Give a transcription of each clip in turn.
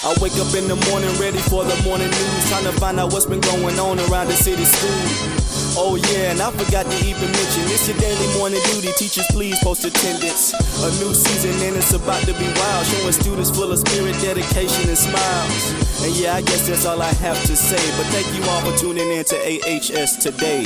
I wake up in the morning ready for the morning news, trying to find out what's been going on around the city school. Oh yeah, and I forgot to even mention, it's your daily morning duty. Teachers, please post attendance. A new season and it's about to be wild, showing students full of spirit, dedication, and smiles. And yeah, I guess that's all I have to say, but thank you all for tuning in to AHS Today.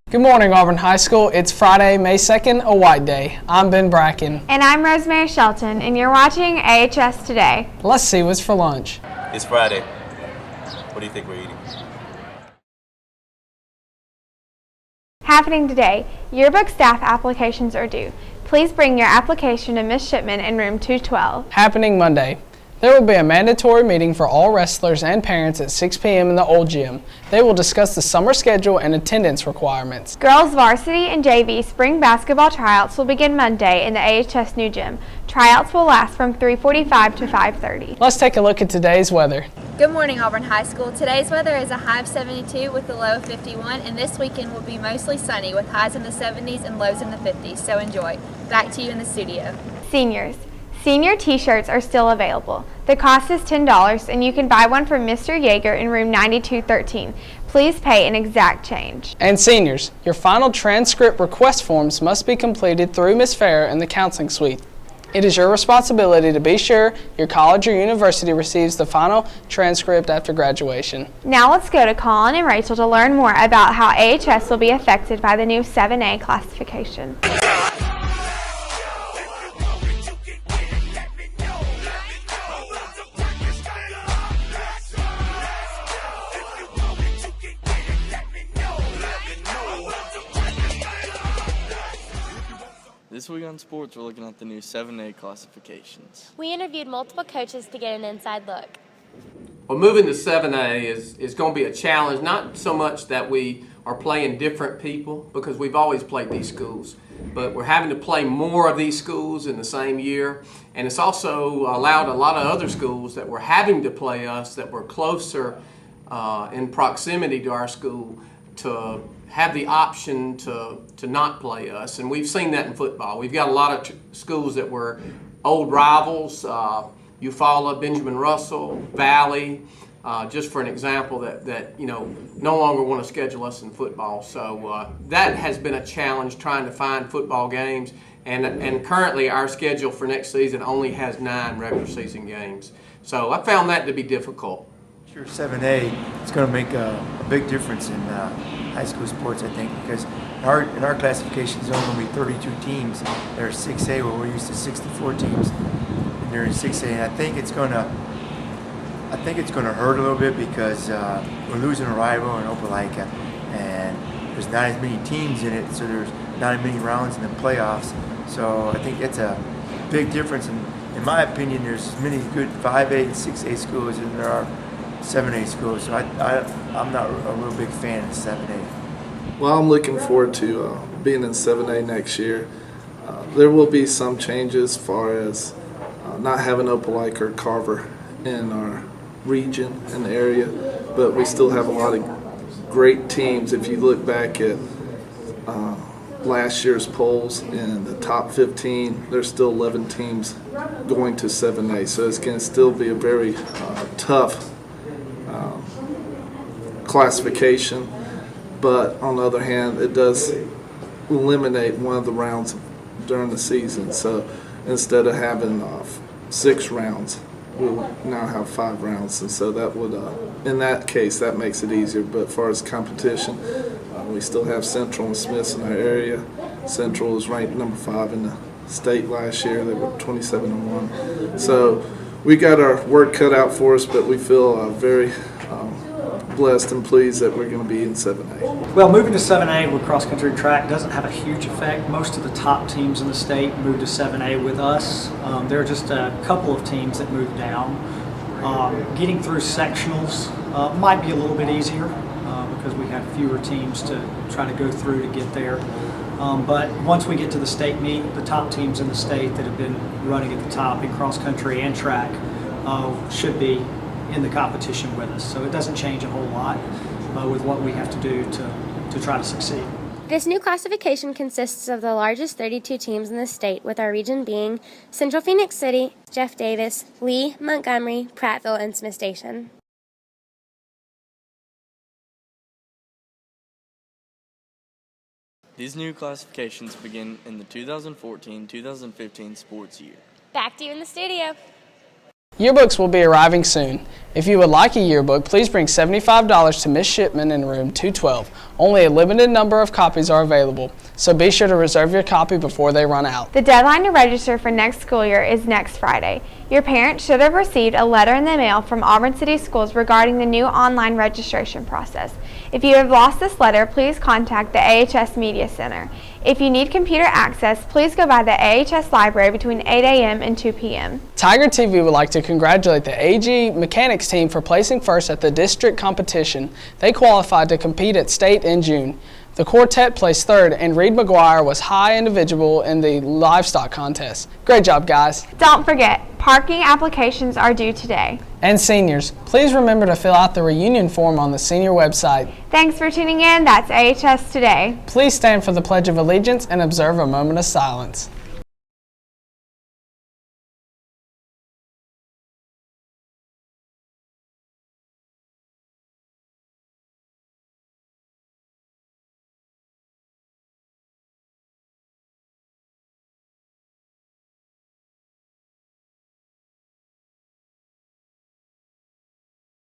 Good morning, Auburn High School. It's Friday, May 2nd, a white day. I'm Ben Bracken. And I'm Rosemary Shelton, and you're watching AHS Today. Let's see what's for lunch. It's Friday. What do you think we're eating? Happening today, yearbook staff applications are due. Please bring your application to Ms. Shipman in room 212. Happening Monday. There will be a mandatory meeting for all wrestlers and parents at 6 p.m. in the old gym. They will discuss the summer schedule and attendance requirements. Girls varsity and JV spring basketball tryouts will begin Monday in the AHS new gym. Tryouts will last from 3:45 to 5:30. Let's take a look at today's weather. Good morning, Auburn High School. Today's weather is a high of 72 with a low of 51, and this weekend will be mostly sunny with highs in the 70s and lows in the 50s, so enjoy. Back to you in the studio. Seniors. Senior t-shirts are still available. The cost is $10 and you can buy one from Mr. Yeager in room 9213. Please pay an exact change. And seniors, your final transcript request forms must be completed through Ms. Farrer in the counseling suite. It is your responsibility to be sure your college or university receives the final transcript after graduation. Now let's go to Colin and Rachel to learn more about how AHS will be affected by the new 7A classification. This week on sports, we're looking at the new 7A classifications. We interviewed multiple coaches to get an inside look. Well, moving to 7A is going to be a challenge, not so much that we are playing different people, because we've always played these schools, but we're having to play more of these schools in the same year, and it's also allowed a lot of other schools that were having to play us that were closer in proximity to our school to have the option to not play us, and we've seen that in football. We've got a lot of schools that were old rivals, Eufaula, Benjamin Russell, Valley, just for an example that no longer want to schedule us in football. So that has been a challenge, trying to find football games, and currently our schedule for next season only has 9 regular season games. So I found that to be difficult. Sure, 7A is going to make a big difference in high school sports, I think, because in our classification zone will be 32 teams. There's 6A where we're used to 64 teams, and they're in 6A. And I think it's going to hurt a little bit because we're losing a rival in Opelika, and there's not as many teams in it, so there's not as many rounds in the playoffs. So I think that's a big difference. And in my opinion, there's as many good 5A and 6A schools as there are 7A schools, so I'm not a real big fan of 7A. Well, I'm looking forward to being in 7A next year. There will be some changes as far as not having Opelika or Carver in our region and area, but we still have a lot of great teams. If you look back at last year's polls in the top 15, there's still 11 teams going to 7A, so it's going to still be a very tough classification, but on the other hand, it does eliminate one of the rounds during the season. So instead of having 6 rounds, we'll now have 5 rounds, and so that would, in that case, that makes it easier. But as far as competition, we still have Central and Smiths in our area. Central was ranked number 5 in the state last year. They were 27-1. So we got our work cut out for us, but we feel very blessed and pleased that we're going to be in 7A. Well, moving to 7A with cross-country track doesn't have a huge effect. Most of the top teams in the state moved to 7A with us. There are just a couple of teams that moved down. Getting through sectionals might be a little bit easier because we have fewer teams to try to go through to get there. But once we get to the state meet, the top teams in the state that have been running at the top in cross-country and track should be in the competition with us. So it doesn't change a whole lot with what we have to do to try to succeed. This new classification consists of the largest 32 teams in the state, with our region being Central Phoenix City, Jeff Davis, Lee, Montgomery, Prattville, and Smith Station. These new classifications begin in the 2014-2015 sports year. Back to you in the studio. Yearbooks will be arriving soon. If you would like a yearbook, please bring $75 to Miss Shipman in room 212. Only a limited number of copies are available, so be sure to reserve your copy before they run out. The deadline to register for next school year is next Friday. Your parents should have received a letter in the mail from Auburn City Schools regarding the new online registration process. If you have lost this letter, please contact the AHS Media Center. If you need computer access, please go by the AHS Library between 8 a.m. and 2 p.m. Tiger TV would like to congratulate the AG Mechanics team for placing first at the district competition. They qualified to compete at state in June. The quartet placed third, and Reed McGuire was high individual in the livestock contest. Great job, guys. Don't forget, parking applications are due today. And seniors, please remember to fill out the reunion form on the senior website. Thanks for tuning in. That's AHS Today. Please stand for the Pledge of Allegiance and observe a moment of silence.